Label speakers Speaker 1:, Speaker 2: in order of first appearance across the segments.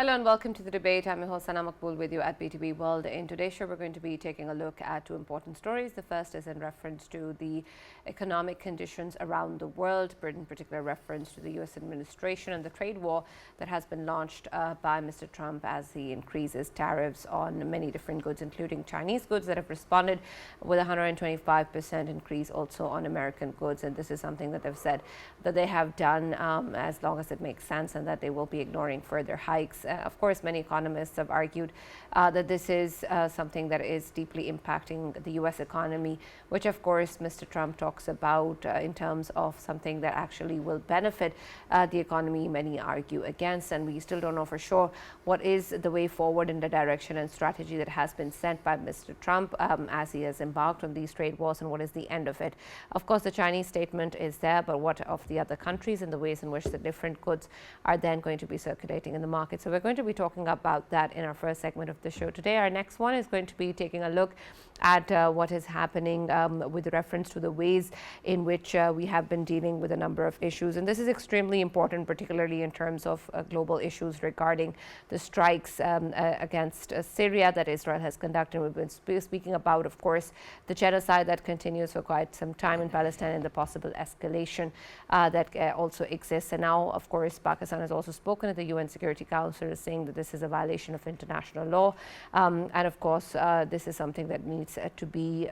Speaker 1: Hello and welcome to the debate. I'm your host Sana Maqbool with you at BTB World. In today's show, we're going to be taking a look at two important stories. The first is in reference to the economic conditions around the world, in particular reference to the U.S. administration and the trade war that has been launched by Mr. Trump as he increases tariffs on many different goods, including Chinese goods that have responded with a 125% increase also on American goods. And this is something that they've said that they have done as long as it makes sense and that they will be ignoring further hikes. Of course, many economists have argued that this is something that is deeply impacting the U.S. economy, which, of course, Mr. Trump talks about in terms of something that actually will benefit the economy. Many argue against, and we still don't know for sure what is the way forward in the direction and strategy that has been set by Mr. Trump as he has embarked on these trade wars, and what is the end of it. Of course, the Chinese statement is there, but what of the other countries and the ways in which the different goods are then going to be circulating in the market? So we're going to be talking about that in our first segment of the show today. Our next one is going to be taking a look at what is happening with reference to the ways in which we have been dealing with a number of issues. And this is extremely important, particularly in terms of global issues regarding the strikes against Syria that Israel has conducted. We've been speaking about, of course, the genocide that continues for quite some time in Palestine and the possible escalation that also exists. And now, of course, Pakistan has also spoken at the UN Security Council saying that this is a violation of international law. And of course, this is something that needs to be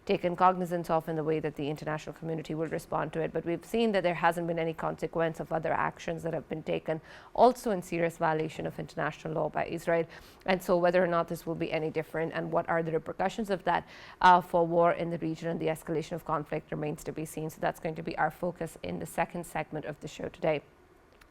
Speaker 1: taken cognizance of in the way that the international community will respond to it. But we've seen that there hasn't been any consequence of other actions that have been taken, also in serious violation of international law by Israel. And so whether or not this will be any different and what are the repercussions of that for war in the region and the escalation of conflict remains to be seen. So that's going to be our focus in the second segment of the show today.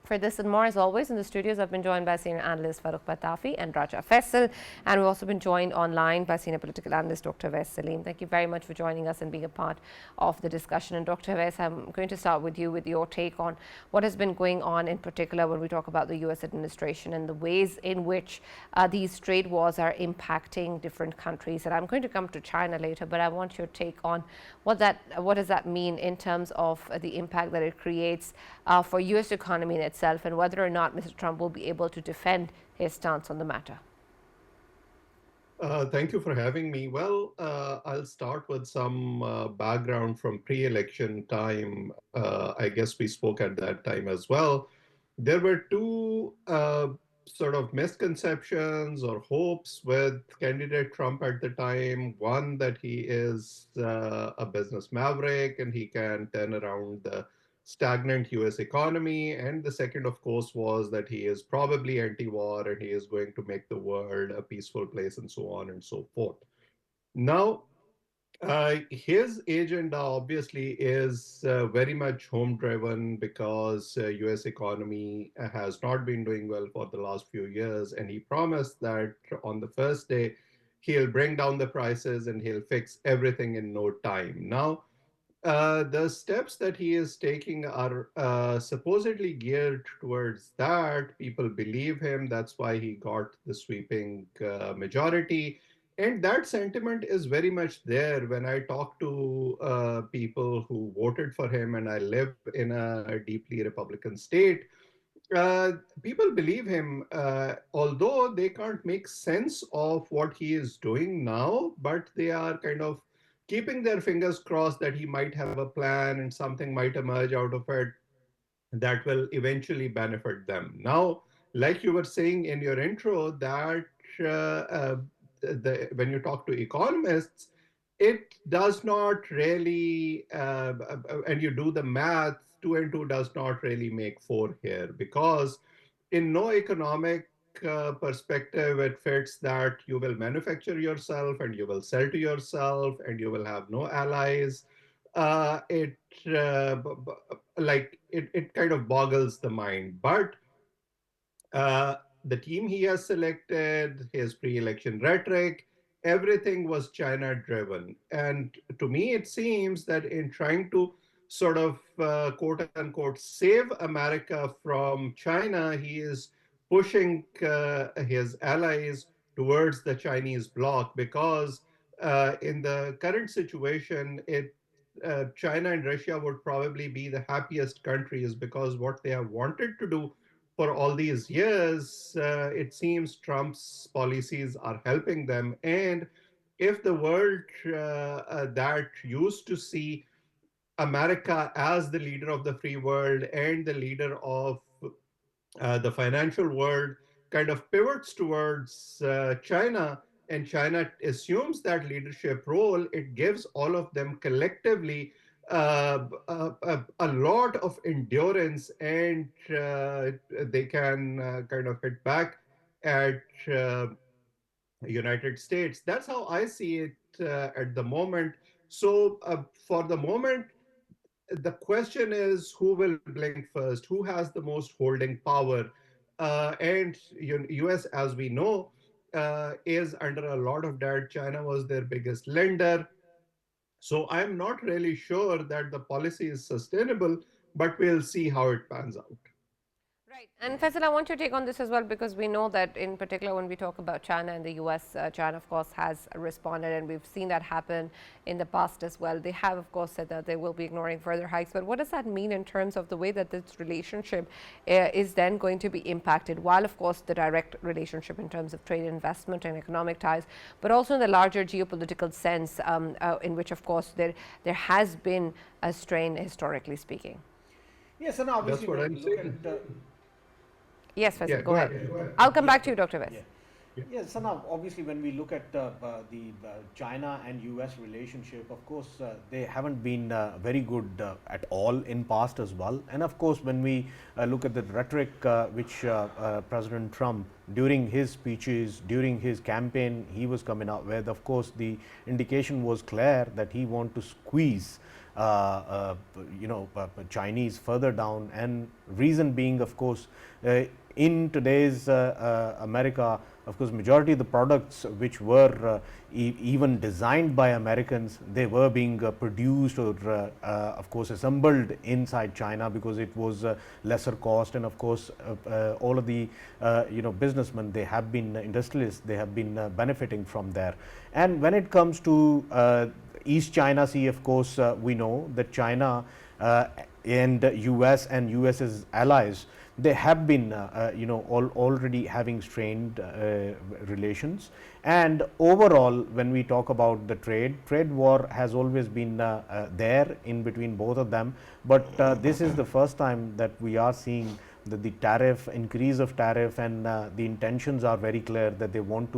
Speaker 1: For this and more, as always, in the studios, I've been joined by senior analyst Farrukh Pitafi and Faisal, and we've also been joined online by senior political analyst Dr. Awais Saleem. Thank you very much for joining us and being a part of the discussion. And Dr. Awais, I'm going to start with you with your take on what has been going on in particular when we talk about the U.S. administration and the ways in which these trade wars are impacting different countries. And I'm going to come to China later, but I want your take on what does that mean in terms of the impact that it creates for U.S. economy in itself, and whether or not Mr. Trump will be able to defend his stance on the matter.
Speaker 2: Thank you for having me. Well, I'll start with some background from pre-election time. I guess we spoke at that time as well. There were two sort of misconceptions or hopes with candidate Trump at the time. One, that he is a business maverick and he can turn around the stagnant US economy. And the second, of course, was that he is probably anti war and he is going to make the world a peaceful place and so on and so forth. Now, his agenda obviously is very much home driven because US economy has not been doing well for the last few years, and he promised that on the first day he'll bring down the prices and he'll fix everything in no time. Now, the steps that he is taking are supposedly geared towards that. People believe him. That's why he got the sweeping majority. And that sentiment is very much there when I talk to people who voted for him, and I live in a deeply Republican state. Uh, People believe him, although they can't make sense of what he is doing now, but they are kind of keeping their fingers crossed that he might have a plan and something might emerge out of it that will eventually benefit them. Now, like you were saying in your intro, that when you talk to economists, it does not really, and you do the math, two and two does not really make four here because in no economic perspective, it fits that you will manufacture yourself and you will sell to yourself and you will have no allies. It like it kind of boggles the mind. But uh, the team he has selected, his pre-election rhetoric, everything was China driven. And to me, it seems that in trying to sort of quote unquote save America from China, he is pushing his allies towards the Chinese bloc because in the current situation, China and Russia would probably be the happiest countries because what they have wanted to do for all these years, it seems Trump's policies are helping them. And if the world that used to see America as the leader of the free world and the leader of the financial world kind of pivots towards China, and China assumes that leadership role, it gives all of them collectively a lot of endurance, and they can kind of hit back at United States. That's how I see it at the moment. So for the moment, the question is who will blink first, who has the most holding power, and US, as we know, is under a lot of debt. China was their biggest lender, so I'm not really sure that the policy is sustainable, but we'll see how it pans out.
Speaker 1: Right. And Faisal, I want your take on this as well, because we know that in particular when we talk about China and the US, China, of course, has responded, and we've seen that happen in the past as well. They have, of course, said that they will be ignoring further hikes. But what does that mean in terms of the way that this relationship is then going to be impacted? While, of course, the direct relationship in terms of trade, investment, and economic ties, but also in the larger geopolitical sense, in which, of course, there has been a strain historically speaking.
Speaker 3: Yes, and
Speaker 2: That's
Speaker 3: obviously
Speaker 2: what
Speaker 3: when
Speaker 2: I'm
Speaker 3: we look at
Speaker 2: saying.
Speaker 1: Yes,
Speaker 2: Yeah,
Speaker 1: Faisal,
Speaker 2: go
Speaker 1: go
Speaker 2: ahead.
Speaker 1: ahead. I'll come
Speaker 3: yeah,
Speaker 1: back to you, Dr. West.
Speaker 3: yeah. Yeah, so now obviously when we look at the China and US relationship, of course they haven't been very good at all in past as well. And of course when we look at the rhetoric which President Trump during his speeches, during his campaign, he was coming out with, of course the indication was clear that he want to squeeze Chinese further down, and reason being, of course, in today's America, of course, majority of the products which were even designed by Americans, they were being produced or, of course, assembled inside China because it was lesser cost, and of course, all of the businessmen, they have been industrialists, they have been benefiting from there. And when it comes to East China Sea, of course, we know that China and US and US's allies, they have been already having strained relations. And overall, when we talk about the trade war has always been there in between both of them, but this is the first time that we are seeing that the tariff increase of tariff, and the intentions are very clear that they want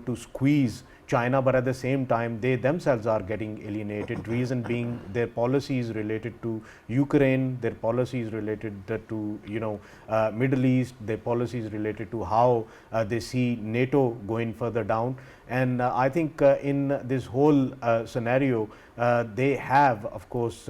Speaker 3: to squeeze China, but at the same time they themselves are getting alienated. Reason being their policies related to Ukraine, their policies related to Middle East, their policies related to how they see NATO going further down. And I think in this whole scenario, they have, of course,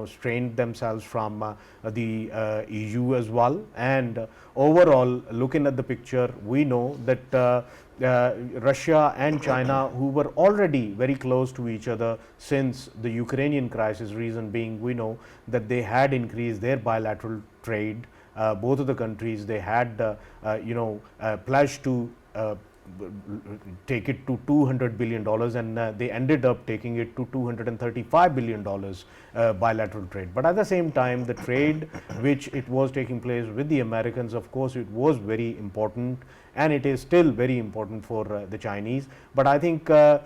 Speaker 3: strained themselves from the EU as well. And overall, looking at the picture, we know that Russia and China, who were already very close to each other since the Ukrainian crisis, reason being we know that they had increased their bilateral trade. Both of the countries, they had pledged to take it to $200 billion, and they ended up taking it to $235 billion bilateral trade. But at the same time, the trade which it was taking place with the Americans, of course, it was very important, and it is still very important for the Chinese. But I think the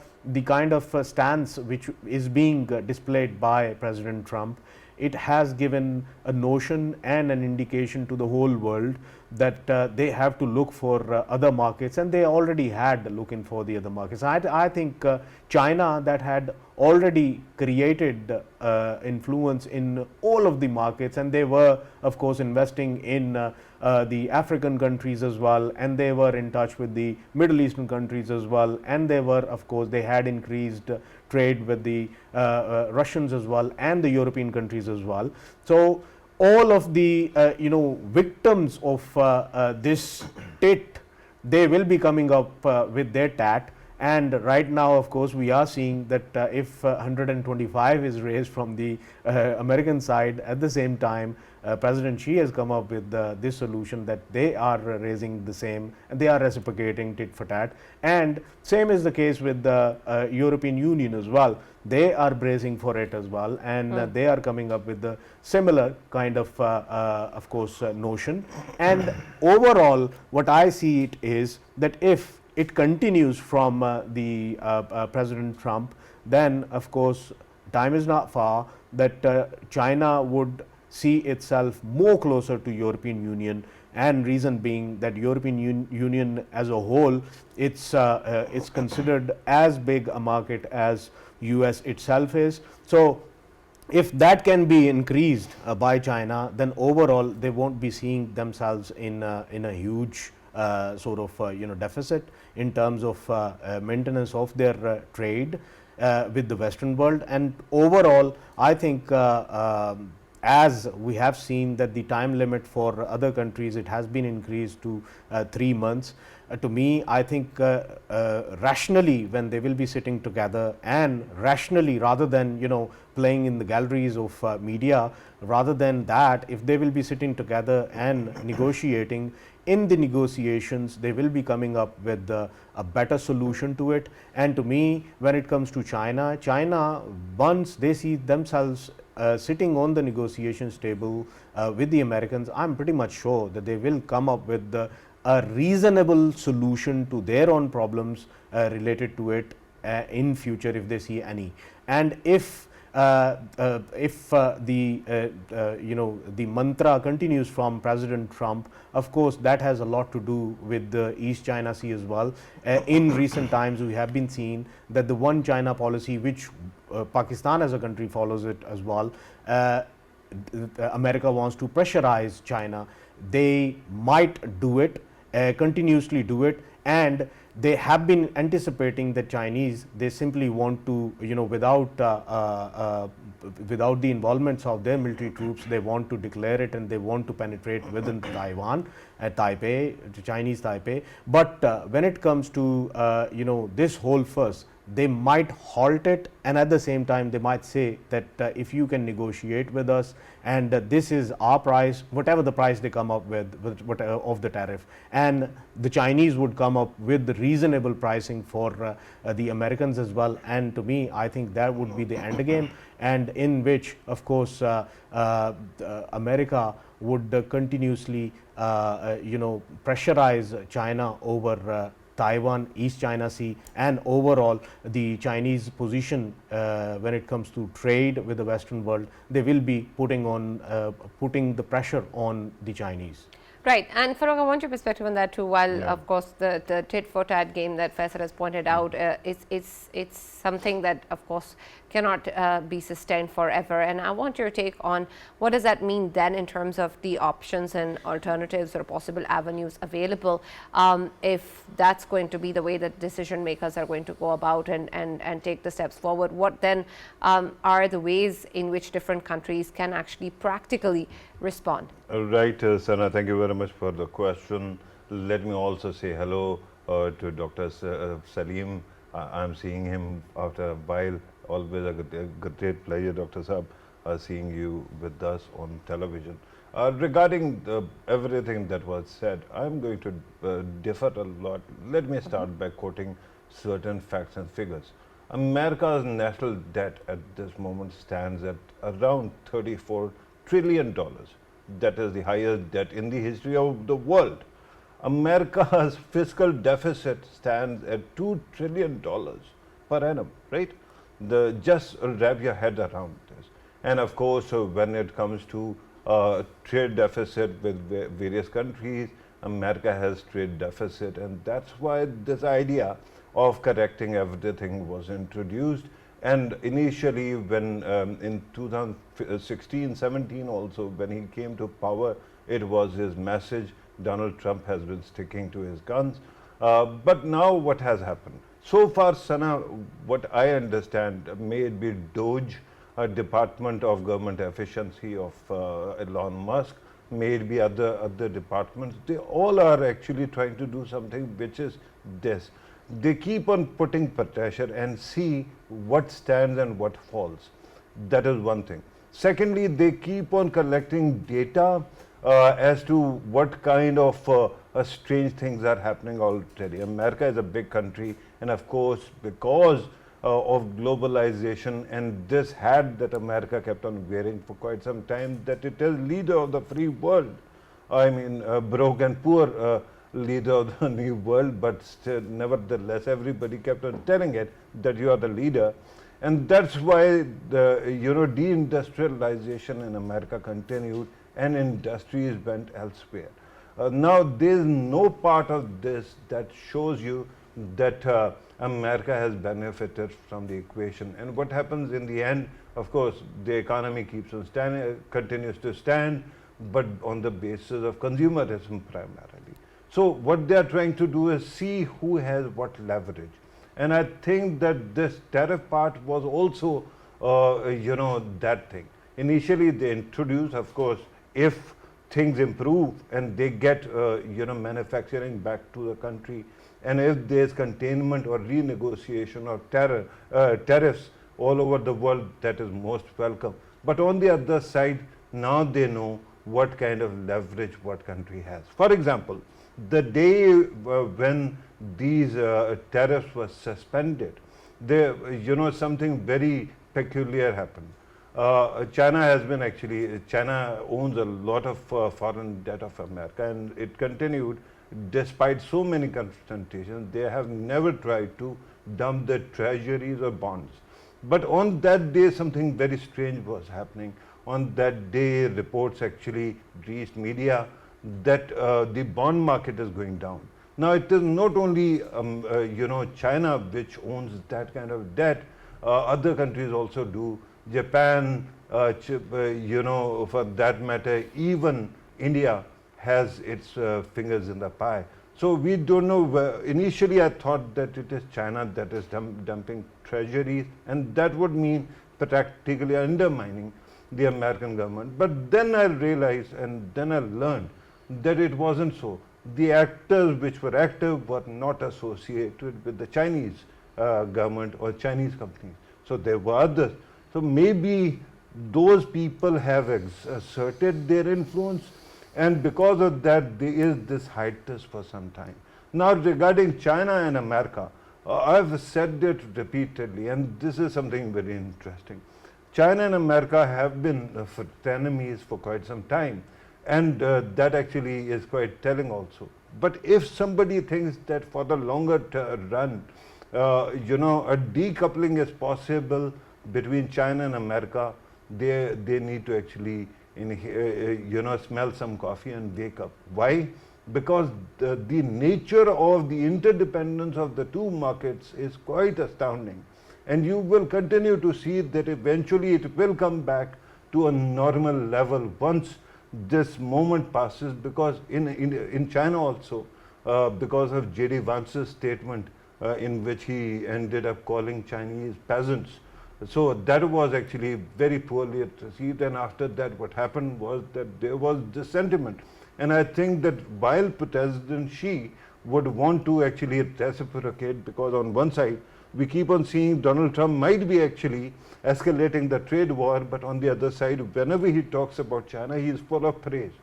Speaker 3: kind of stance which is being displayed by President Trump, it has given a notion and an indication to the whole world that they have to look for other markets, and they already had looking for the other markets. I think China, that had already created influence in all of the markets, and they were, of course, investing in the African countries as well, and they were in touch with the Middle Eastern countries as well, and they were, of course, they had increased trade with the Russians as well, and the European countries as well. So all of the victims of this tit, they will be coming up with their tat. And right now, of course, we are seeing that if 125 is raised from the American side, at the same time President Xi has come up with this solution that they are raising the same and they are reciprocating tit for tat, and same is the case with the European Union as well. They are bracing for it as well, and they are coming up with the similar kind of course notion. And overall what I see it is that if it continues from the President Trump, then of course time is not far that China would see itself more closer to European Union, and reason being that European Union as a whole, it's considered as big a market as US itself is. So if that can be increased by China, then overall they won't be seeing themselves in a huge sort of deficit in terms of maintenance of their trade with the Western world. And overall I think as we have seen that the time limit for other countries, it has been increased to 3 months. To me, I think rationally, when they will be sitting together and rationally, rather than playing in the galleries of media, rather than that, if they will be sitting together and negotiating, in the negotiations they will be coming up with a better solution to it. And to me, when it comes to China, once they see themselves sitting on the negotiations table with the Americans, I am pretty much sure that they will come up with a reasonable solution to their own problems related to it in future, if they see any. And if the mantra continues from President Trump, of course that has a lot to do with the East China Sea as well. In recent times we have been seeing that the one China policy, which Pakistan as a country follows it as well, America wants to pressurize China. They might do it, continuously do it, and they have been anticipating that Chinese, they simply want to, without the involvements of their military troops, they want to declare it and they want to penetrate within Taiwan, Taipei, Chinese Taipei. But when it comes to this whole fuss, they might halt it, and at the same time they might say that if you can negotiate with us and this is our price, whatever the price they come up with of the tariff, and the Chinese would come up with reasonable pricing for the Americans as well. And to me, I think that would be the end game, and in which of course America would continuously pressurize China over Taiwan, East China Sea, and overall the Chinese position when it comes to trade with the Western world. They will be putting the pressure on the Chinese.
Speaker 1: Right, and Farrukh, I want your perspective on that too. While of course the tit for tat game that Faisal has pointed out, it's something that of course cannot be sustained forever. And I want your take on what does that mean then in terms of the options and alternatives or possible avenues available, if that's going to be the way that decision makers are going to go about and take the steps forward. What then are the ways in which different countries can actually practically respond?
Speaker 4: Right, Sana, thank you very much for the question. Let me also say hello to Dr. Saleem. I'm seeing him after a while. Always a great pleasure, Dr. Saab, seeing you with us on television. Regarding everything that was said, I'm going to differ a lot. Let me start by quoting certain facts and figures. America's national debt at this moment stands at around $34 trillion. That is the highest debt in the history of the world. America's fiscal deficit stands at $2 trillion per annum, right? Just wrap your head around this. And of course, when it comes to trade deficit with various countries, America has trade deficit, and that's why this idea of correcting everything was introduced. And initially, when in 2016-17 also, when he came to power, it was his message. Donald Trump has been sticking to his guns. But now what has happened? So far, Sana, what I understand, may it be DOGE, Department of Government Efficiency of Elon Musk, may it be other departments, they all are actually trying to do something which is this. They keep on putting pressure and see what stands and what falls. That is one thing. Secondly, they keep on collecting data as to what kind of strange things are happening already. America is a big country, and of course, because of globalization and this hat that America kept on wearing for quite some time, that it is leader of the free world. I mean, broke and poor leader of the new world, but still, nevertheless, everybody kept on telling it that you are the leader. And that's why the deindustrialization in America continued and industries went elsewhere. Now there is no part of this that shows you that America has benefited from the equation. And what happens in the end, of course, the economy keeps on standing, continues to stand, but on the basis of consumerism primarily. So what they are trying to do is see who has what leverage. And I think that this tariff part was also, that thing. Initially, they introduced, of course, if things improve and they get, manufacturing back to the country, and if there's containment or renegotiation of tariffs all over the world, that is most welcome. But on the other side, now they know what kind of leverage what country has. For example, the day when these tariffs were suspended, something very peculiar happened. China owns a lot of foreign debt of America, and it continued despite so many confrontations. They have never tried to dump their treasuries or bonds. But on that day, something very strange was happening. On that day, reports actually reached media that the bond market is going down. Now, it is not only China which owns that kind of debt. Other countries also do. Japan, for that matter, even India has its fingers in the pie. So we don't know. Initially, I thought that it is China that is dumping treasuries, and that would mean practically undermining the American government. But then I realized, and then I learned that it wasn't so. The actors which were active were not associated with the Chinese government or Chinese companies. So there were others. So maybe those people have asserted their influence, and because of that, there is this hiatus for some time. Now, regarding China and America, I've said it repeatedly, and this is something very interesting. China and America have been frenemies for quite some time, and that actually is quite telling also. But if somebody thinks that for the longer run, a decoupling is possible between China and America, they need to actually smell some coffee and wake up. Why? Because the nature of the interdependence of the two markets is quite astounding. And you will continue to see that eventually it will come back to a normal level once this moment passes, because in China also, because of J.D. Vance's statement in which he ended up calling Chinese peasants. So that was actually very poorly received, and after that what happened was that there was this sentiment. And I think that while President Xi would want to actually reciprocate, because on one side we keep on seeing Donald Trump might be actually escalating the trade war, but on the other side, whenever he talks about China, he is full of praise.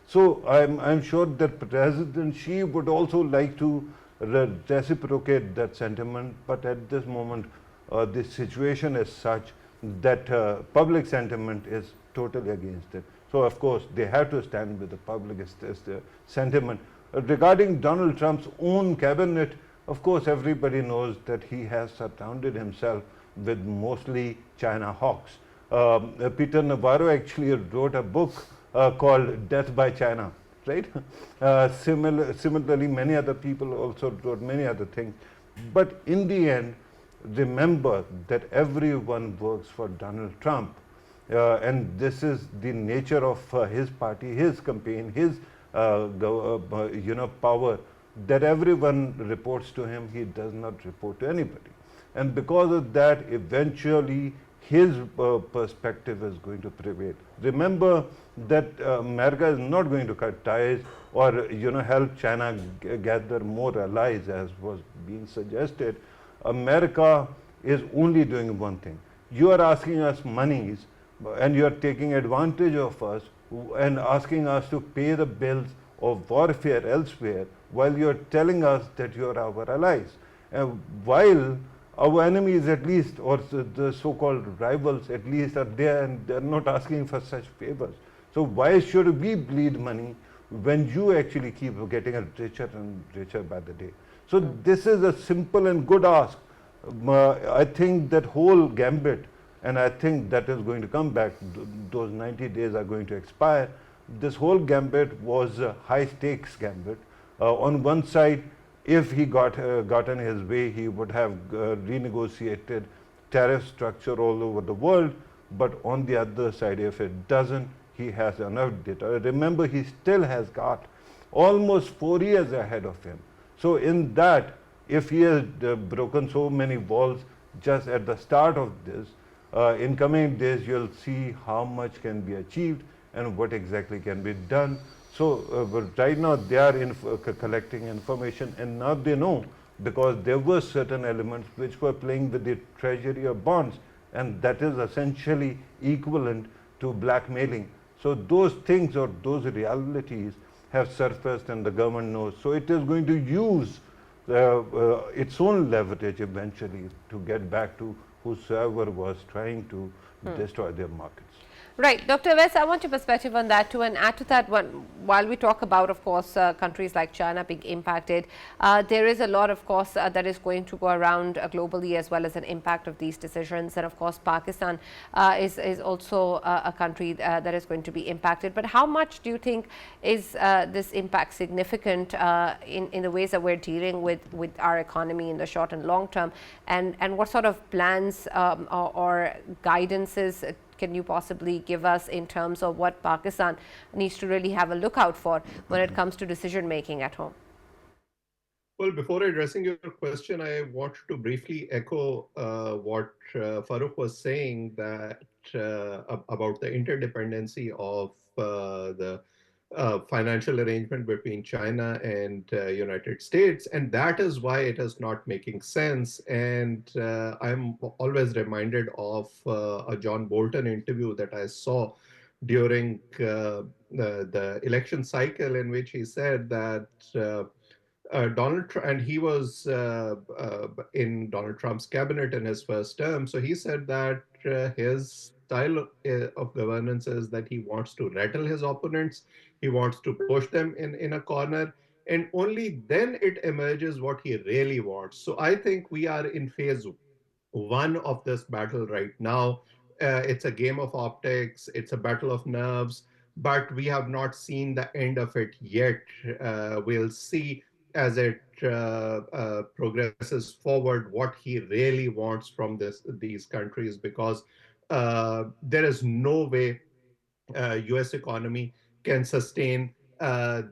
Speaker 4: So I'm sure that President Xi would also like to reciprocate that sentiment, but at this moment, the situation is such that public sentiment is totally against it. So of course, they have to stand with the public sentiment. Regarding Donald Trump's own cabinet, of course, everybody knows that he has surrounded himself with mostly China hawks. Peter Navarro actually wrote a book called Death by China, right? Similarly, many other people also wrote many other things. But in the end, remember that everyone works for Donald Trump. And this is the nature of his party, his campaign, his power, that everyone reports to him. He does not report to anybody. And because of that, eventually his perspective is going to prevail. Remember that America is not going to cut ties or help China gather more allies, as was being suggested. America is only doing one thing. You are asking us monies, and you are taking advantage of us and asking us to pay the bills of warfare elsewhere while you are telling us that you are our allies. While our enemies at least, or the so-called rivals at least, are there and they're not asking for such favors. So why should we bleed money when you actually keep getting richer and richer by the day? So this is a simple and good ask. I think that whole gambit, and I think that is going to come back. Those 90 days are going to expire. This whole gambit was a high stakes gambit. On one side, if he gotten his way, he would have renegotiated tariff structure all over the world. But on the other side, if it doesn't, he has enough data. Remember, he still has got almost 4 years ahead of him. So in that, if he has broken so many walls just at the start of this, in coming days you'll see how much can be achieved and what exactly can be done. So but right now they are collecting information, and now they know, because there were certain elements which were playing with the treasury or bonds, and that is essentially equivalent to blackmailing. So those things or those realities have surfaced and the government knows. So it is going to use its own leverage eventually to get back to whosoever was trying to destroy their markets.
Speaker 1: Right. Dr. Awais, I want your perspective on that too, and add to that one, while we talk about, of course, countries like China being impacted, there is a lot, of course, that is going to go around globally, as well as an impact of these decisions. And of course, Pakistan is also a country that is going to be impacted. But how much do you think is this impact significant in the ways that we're dealing with our economy in the short and long term? And what sort of plans or guidances can you possibly give us in terms of what Pakistan needs to really have a lookout for when it comes to decision making at home?
Speaker 2: Well, before addressing your question, I want to briefly echo what Farrukh was saying, that about the interdependency of the financial arrangement between China and United States, and that is why it is not making sense. And I'm always reminded of a John Bolton interview that I saw during the election cycle, in which he said that Donald Trump, and he was in Donald Trump's cabinet in his first term. So he said that his style of governance is that he wants to rattle his opponents, he wants to push them in a corner, and only then it emerges what he really wants. So I think we are in phase one of this battle right now. It's a game of optics, it's a battle of nerves, but we have not seen the end of it yet. We'll see as it progresses forward what he really wants from these countries, because there is no way U.S. economy can sustain on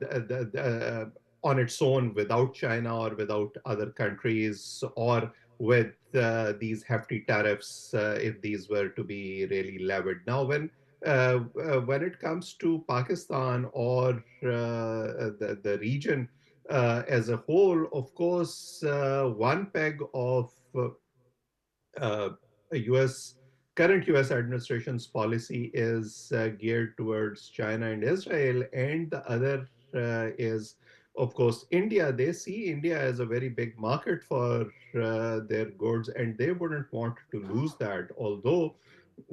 Speaker 2: its own without China or without other countries, or with these hefty tariffs if these were to be really levied. Now, when it comes to Pakistan or the region as a whole, of course, one peg of uh, US current US administration's policy is geared towards China and Israel, and the other is, of course, India. They see India as a very big market for their goods, and they wouldn't want to lose that. Although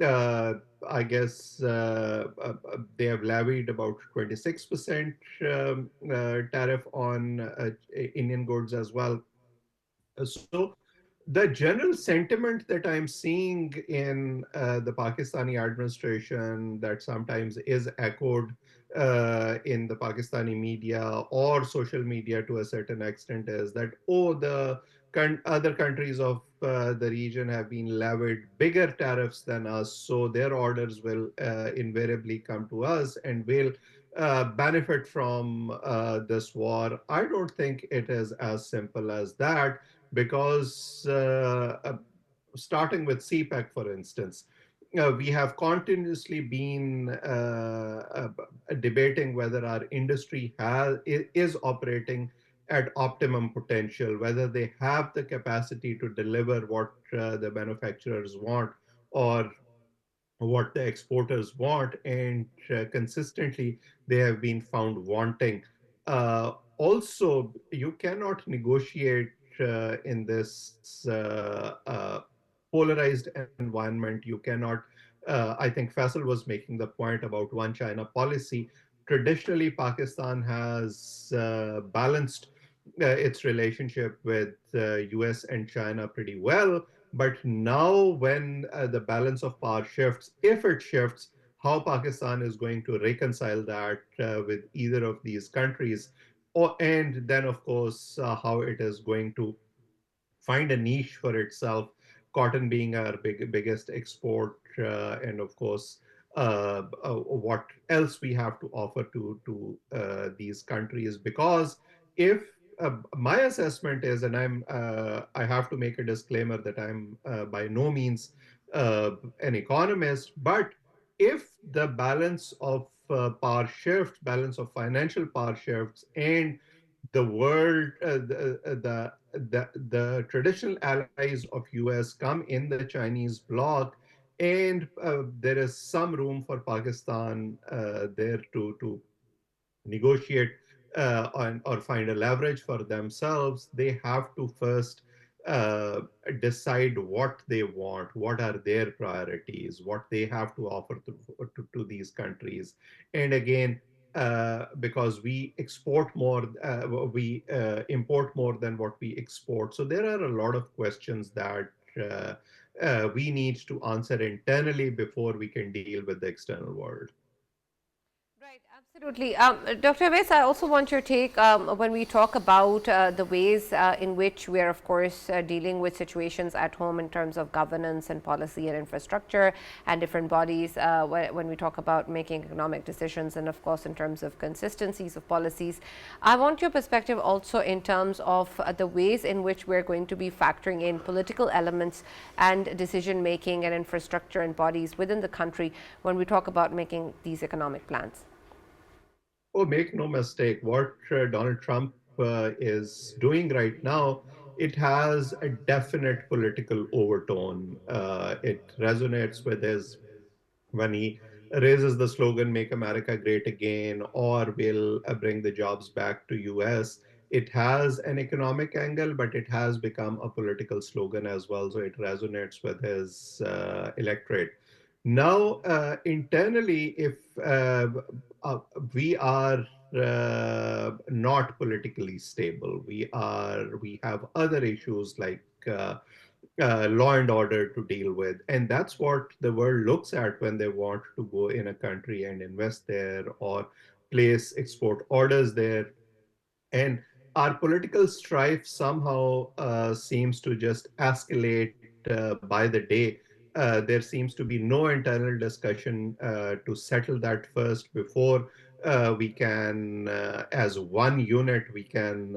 Speaker 2: uh, I guess they have levied about 26% tariff on Indian goods as well. So the general sentiment that I'm seeing in the Pakistani administration, that sometimes is echoed in the Pakistani media or social media to a certain extent, is that, oh, the other countries of the region have been levied bigger tariffs than us, so their orders will invariably come to us and will benefit from this war. I don't think it is as simple as that, because starting with CPEC, for instance, we have continuously been debating whether our industry is operating at optimum potential, whether they have the capacity to deliver what the manufacturers want, or what the exporters want, and consistently they have been found wanting. Also, you cannot negotiate in this polarized environment. You cannot. I think Faisal was making the point about one China policy. Traditionally, Pakistan has balanced its relationship with US and China pretty well, but now, when the balance of power shifts, if it shifts, how Pakistan is going to reconcile that with either of these countries, and then, of course, how it is going to find a niche for itself. Cotton being our biggest export, and of course, what else we have to offer to these countries. Because if my assessment is, and I have to make a disclaimer that I'm by no means an economist, but if the balance of power shifts, balance of financial power shifts, and the world, the traditional allies of US come in the Chinese bloc, and there is some room for Pakistan there to negotiate or find a leverage for themselves. They have to first uh, decide what they want, what are their priorities, what they have to offer to these countries. And again, because we export more, we import more than what we export. So there are a lot of questions that we need to answer internally before we can deal with the external world.
Speaker 1: Right, absolutely. Dr. Awais, I also want your take when we talk about the ways in which we are, of course, dealing with situations at home in terms of governance and policy and infrastructure and different bodies, when we talk about making economic decisions, and, of course, in terms of consistencies of policies. I want your perspective also in terms of the ways in which we're going to be factoring in political elements and decision making and infrastructure and bodies within the country when we talk about making these economic plans.
Speaker 2: Oh, make no mistake, what Donald Trump is doing right now, it has a definite political overtone. It resonates with his when he raises the slogan "Make America Great Again" or "We'll bring the jobs back to US." It has an economic angle, but it has become a political slogan as well. So it resonates with his electorate. Now, internally, if uh, we are not politically stable, we have other issues like law and order to deal with. And that's what the world looks at when they want to go in a country and invest there or place export orders there. And our political strife somehow seems to just escalate by the day. There seems to be no internal discussion to settle that first before we can, as one unit, we can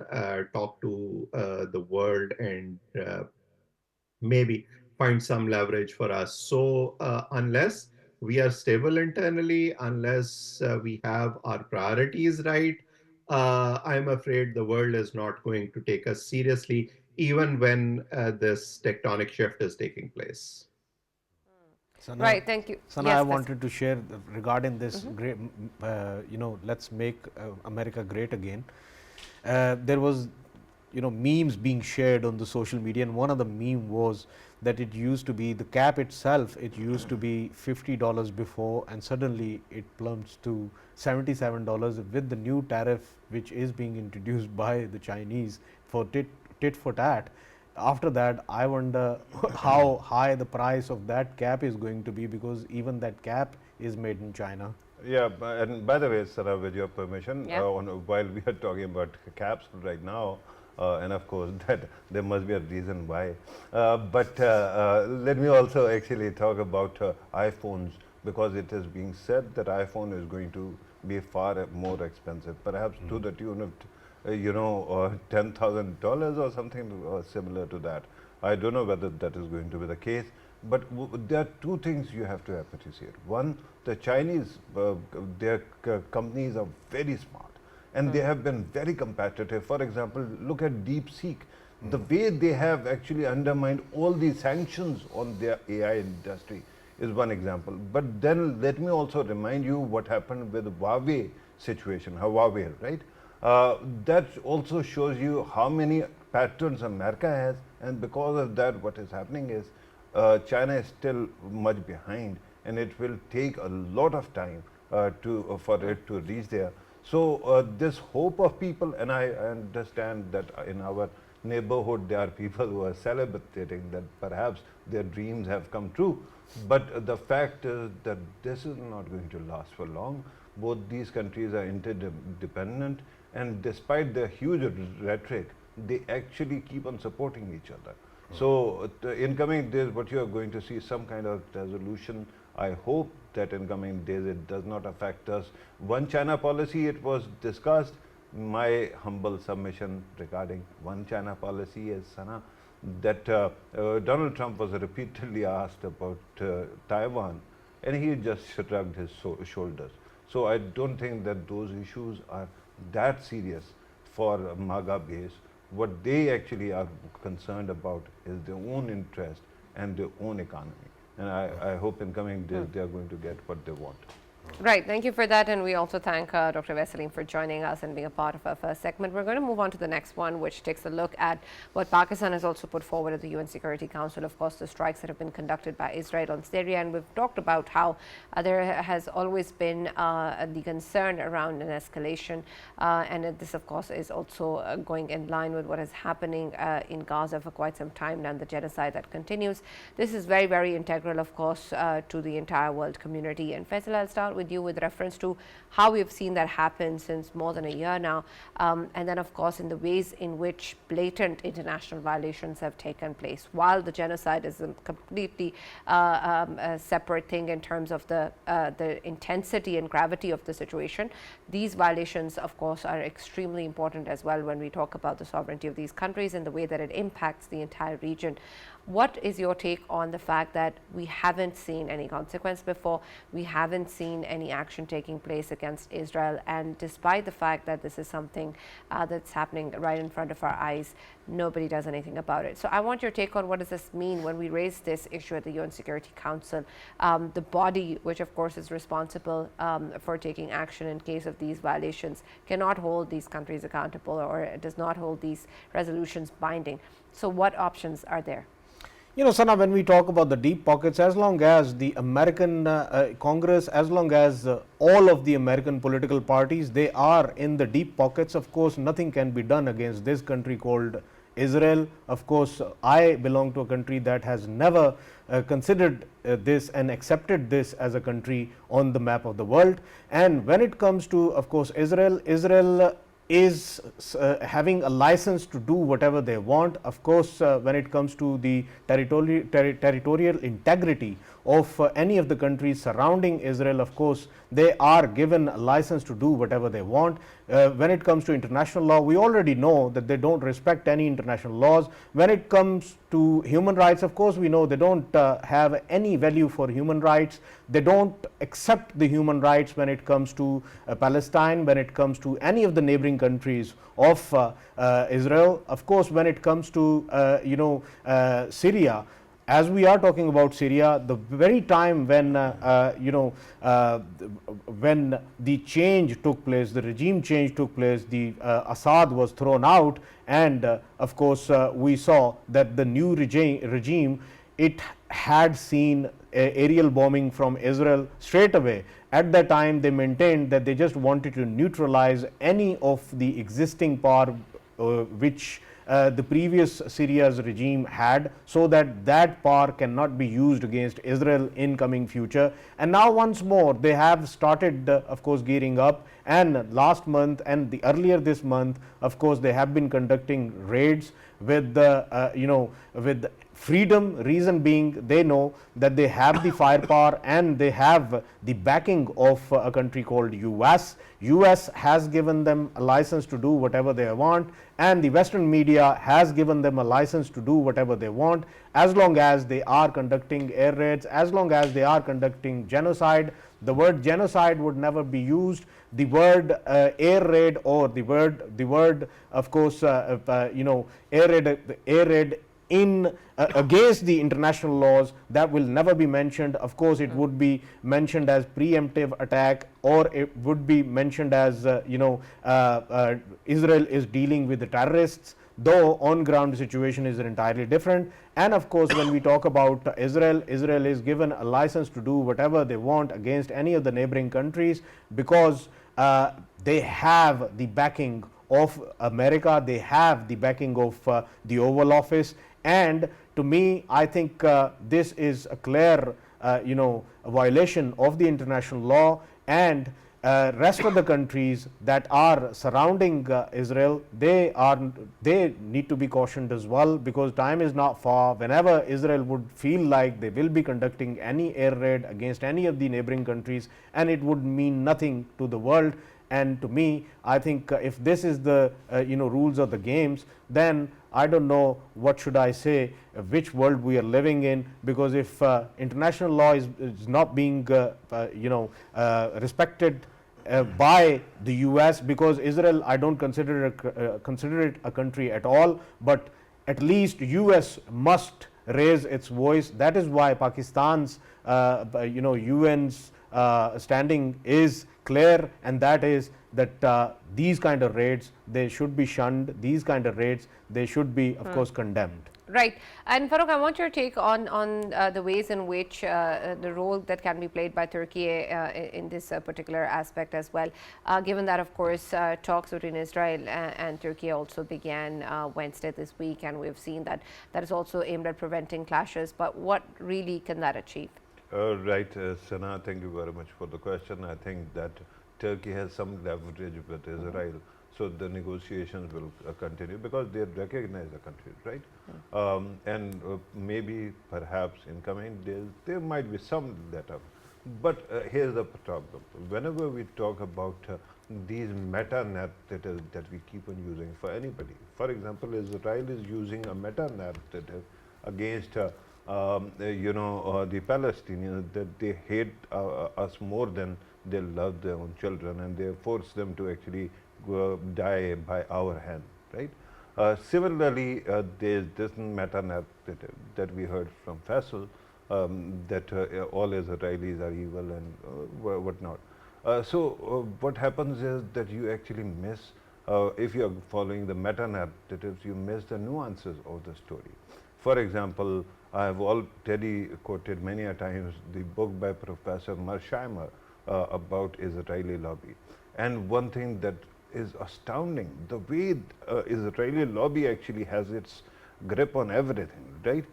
Speaker 2: talk to the world and maybe find some leverage for us. So unless we are stable internally, unless we have our priorities right, I'm afraid the world is not going to take us seriously, even when this tectonic shift is taking place.
Speaker 3: Sana,
Speaker 1: Right, thank you.
Speaker 3: Sana, I
Speaker 1: Yes, Faisal.
Speaker 3: wanted to share regarding this great, let's make America great again. There was, memes being shared on the social media, and one of the meme was that it used to be the cap itself. It used to be $50 before, and suddenly it plummets to $77 with the new tariff, which is being introduced by the Chinese for tit for tat. After that, I wonder how high the price of that cap is going to be, because even that cap is made in China.
Speaker 4: Yeah, and by the way, Sarah, with your permission,
Speaker 1: Yeah.
Speaker 4: while we are talking about caps right now, and of course that there must be a reason why. But let me also actually talk about iPhones, because it is being said that iPhone is going to be far more expensive, perhaps to the tune of $10,000 or something similar to that. I don't know whether that is going to be the case, but there are two things you have to appreciate. One, the Chinese, their companies are very smart, and they have been very competitive. For example, look at DeepSeek. The way they have actually undermined all the sanctions on their AI industry. is one example. But then let me also remind you what happened with Huawei situation, Huawei, right? That also shows you how many patterns America has, and because of that, what is happening is China is still much behind, and it will take a lot of time for it to reach there. So this hope of people, and I understand that in our neighborhood there are people who are celebrating that perhaps their dreams have come true, but the fact is that this is not going to last for long. Both these countries are interdependent, and despite their huge rhetoric, they actually keep on supporting each other. So in coming days, what you are going to see some kind of resolution. I hope that in coming days it does not affect us. One China policy, it was discussed. My humble submission regarding one China policy is, Sana, that Donald Trump was repeatedly asked about Taiwan, and he just shrugged his shoulders. So I don't think that those issues are that serious for MAGA base. What they actually are concerned about is their own interest and their own economy. And I hope in coming days they are going to get what they want.
Speaker 1: Right, thank you for that, and we also thank Dr. Saleem for joining us and being a part of our first segment. We're going to move on to the next one, which takes a look at what Pakistan has also put forward at the UN Security Council. Of course, the strikes that have been conducted by Israel on Syria, and we've talked about how there has always been the concern around an escalation, and this, of course, is also going in line with what is happening in Gaza for quite some time now, and the genocide that continues. This is very, very integral, of course, to the entire world community. And Faisal, I'll start with you with reference to how we've seen that happen since more than a year now, and then of course in the ways in which blatant international violations have taken place. While the genocide is a completely a separate thing in terms of the intensity and gravity of the situation, these violations of course are extremely important as well when we talk about the sovereignty of these countries and the way that it impacts the entire region. What is your take on the fact that we haven't seen any consequence before, we haven't seen any action taking place against Israel, and despite the fact that this is something that's happening right in front of our eyes, nobody does anything about it? So I want your take on what does this mean when we raise this issue at the UN Security Council, the body which of course is responsible for taking action in case of these violations cannot hold these countries accountable, or does not hold these resolutions binding. So what options are there?
Speaker 3: You know, Sana, when we talk about the deep pockets, as long as the American Congress, as long as all of the American political parties, they are in the deep pockets, of course, nothing can be done against this country called Israel. Of course, I belong to a country that has never considered this and accepted this as a country on the map of the world. And when it comes to, of course, Israel is having a license to do whatever they want. Of course, when it comes to the territorial integrity of any of the countries surrounding Israel, of course, they are given a license to do whatever they want. When it comes to international law, we already know that they don't respect any international laws. When it comes to human rights, of course, we know they don't have any value for human rights. They don't accept the human rights when it comes to Palestine, when it comes to any of the neighboring countries of Israel. Of course, when it comes to Syria, as we are talking about Syria, the very time when when the change took place, the regime change took place, the Assad was thrown out, and of course we saw that the new regime, it had seen aerial bombing from Israel straight away. At that time, they maintained that they just wanted to neutralize any of the existing power which the previous Syria's regime had, so that that power cannot be used against Israel in coming future. And now once more they have started of course gearing up, and last month and the earlier this month, of course, they have been conducting raids with the with freedom. Reason being, they know that they have the firepower and they have the backing of a country called US. US has given them a license to do whatever they want, and the Western media has given them a license to do whatever they want, as long as they are conducting air raids, as long as they are conducting genocide. The word genocide would never be used. The word air raid, or the word of course air raid in against the international laws, that will never be mentioned. Of course, it would be mentioned as preemptive attack, or it would be mentioned as Israel is dealing with the terrorists, though on ground situation is entirely different. And of course, when we talk about Israel, Israel is given a license to do whatever they want against any of the neighboring countries, because they have the backing of America, they have the backing of the Oval Office. And to me, I think this is a clear a violation of the international law. And rest of the countries that are surrounding Israel, they need to be cautioned as well, because time is not far whenever Israel would feel like they will be conducting any air raid against any of the neighboring countries, and it would mean nothing to the world. And to me, I think if this is the rules of the games, then I don't know what should I say, which world we are living in, because if international law is not being respected by the US, because Israel, I don't consider it a country at all, but at least US must raise its voice. That is why Pakistan's UN's standing is clear, and that is that these kind of raids, they should be shunned. These kind of raids, they should be, of course, condemned.
Speaker 1: Right. And Farrukh, I want your take on the ways in which the role that can be played by Turkey in this particular aspect as well, given that, of course, talks between Israel and Turkey also began Wednesday this week, and we've seen that that is also aimed at preventing clashes. But what really can that achieve?
Speaker 4: Right, Sana, thank you very much for the question. I think that Turkey has some leverage with Israel, so the negotiations will continue because they recognize the country, right? And maybe, perhaps in coming days, there might be some let-up. But here's the problem. Whenever we talk about these meta-narratives that we keep on using for anybody, for example, Israel is using a meta-narrative against the Palestinians, that they hate us more than they love their own children, and they force them to actually die by our hand, right? Similarly, there is this meta-narrative that we heard from Faisal, that all Israelis are evil and whatnot. So what happens is that you actually miss, if you are following the meta-narratives, you miss the nuances of the story. For example, I have already quoted many a times the book by Professor Mersheimer about Israeli lobby. And one thing that is astounding, the way Israeli lobby actually has its grip on everything, right?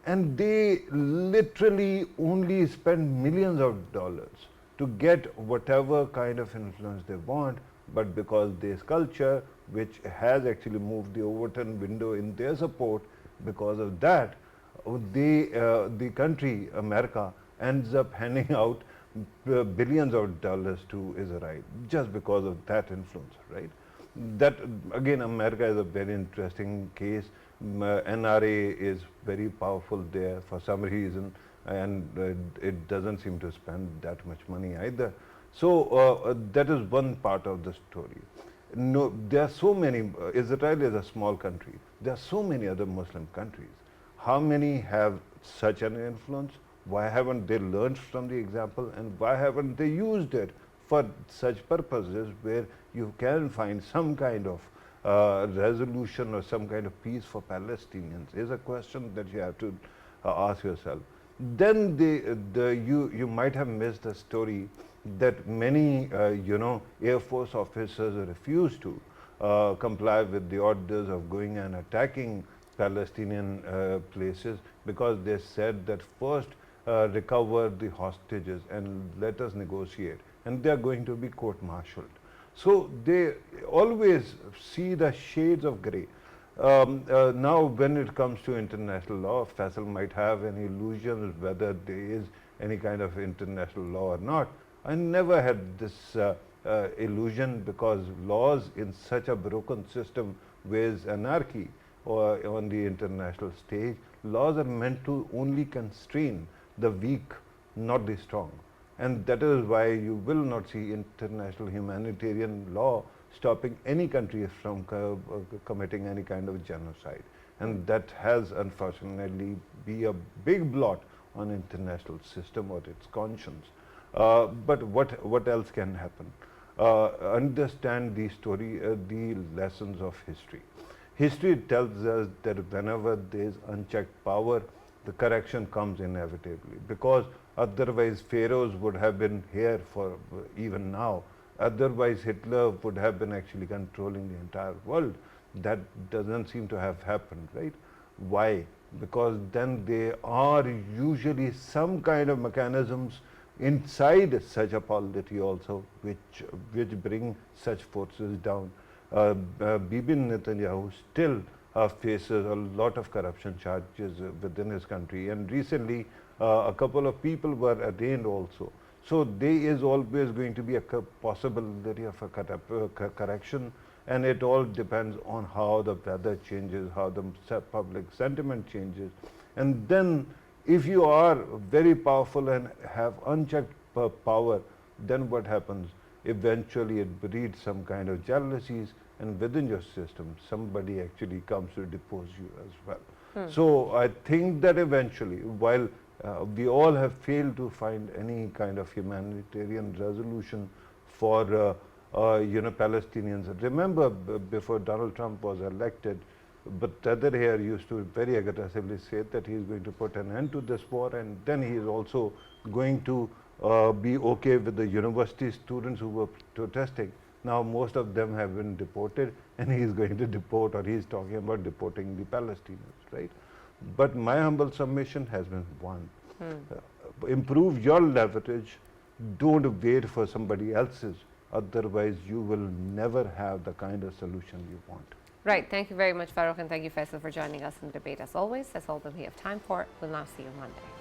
Speaker 4: And they literally only spend millions of dollars to get whatever kind of influence they want, but because this culture, which has actually moved the Overton window in their support, because of that, the country, America, ends up handing out billions of dollars to Israel just because of that influence, right? That, again, America is a very interesting case. NRA is very powerful there for some reason, and it doesn't seem to spend that much money either. So that is one part of the story. No, there are so many, Israel is a small country. There are so many other Muslim countries. How many have such an influence? Why haven't they learned from the example, and why haven't they used it for such purposes where you can find some kind of resolution or some kind of peace for Palestinians is a question that you have to ask yourself. Then you might have missed the story that many Air Force officers refused to comply with the orders of going and attacking Palestinian places, because they said that first recover the hostages and let us negotiate, and they are going to be court-martialed. So they always see the shades of grey. Now when it comes to international law, Faisal might have any illusions whether there is any kind of international law or not. I never had this illusion, because laws in such a broken system with anarchy or on the international stage, laws are meant to only constrain the weak, not the strong. And that is why you will not see international humanitarian law stopping any country from committing any kind of genocide. and that has unfortunately be a big blot on international system or its conscience. But what else can happen? Understand the story, the lessons of history. History tells us that whenever there is unchecked power, the correction comes inevitably, because otherwise pharaohs would have been here for even now. Otherwise Hitler would have been actually controlling the entire world. That doesn't seem to have happened, right? Why? Because then there are usually some kind of mechanisms inside such a polity also which bring such forces down. Bibi Netanyahu still faces a lot of corruption charges within his country, and recently a couple of people were arraigned also. So there is always going to be a possibility of a correction, and it all depends on how the weather changes, how the public sentiment changes. And then if you are very powerful and have unchecked power, then what happens? Eventually it breeds some kind of jealousies, and within your system somebody actually comes to depose you as well. So I think that eventually, while we all have failed to find any kind of humanitarian resolution for Palestinians. Remember, before Donald Trump was elected, but Tether here used to very aggressively say that he is going to put an end to this war, and then he is also going to be okay with the university students who were protesting. Now most of them have been deported, and he is going to deport, or he is talking about deporting the Palestinians, right? But my humble submission has been one. Improve your leverage. Don't wait for somebody else's. Otherwise, you will never have the kind of solution you want.
Speaker 1: Right. Thank you very much, Farrukh, and thank you, Faisal, for joining us in the debate as always. That's all that we have time for. We'll now see you Monday.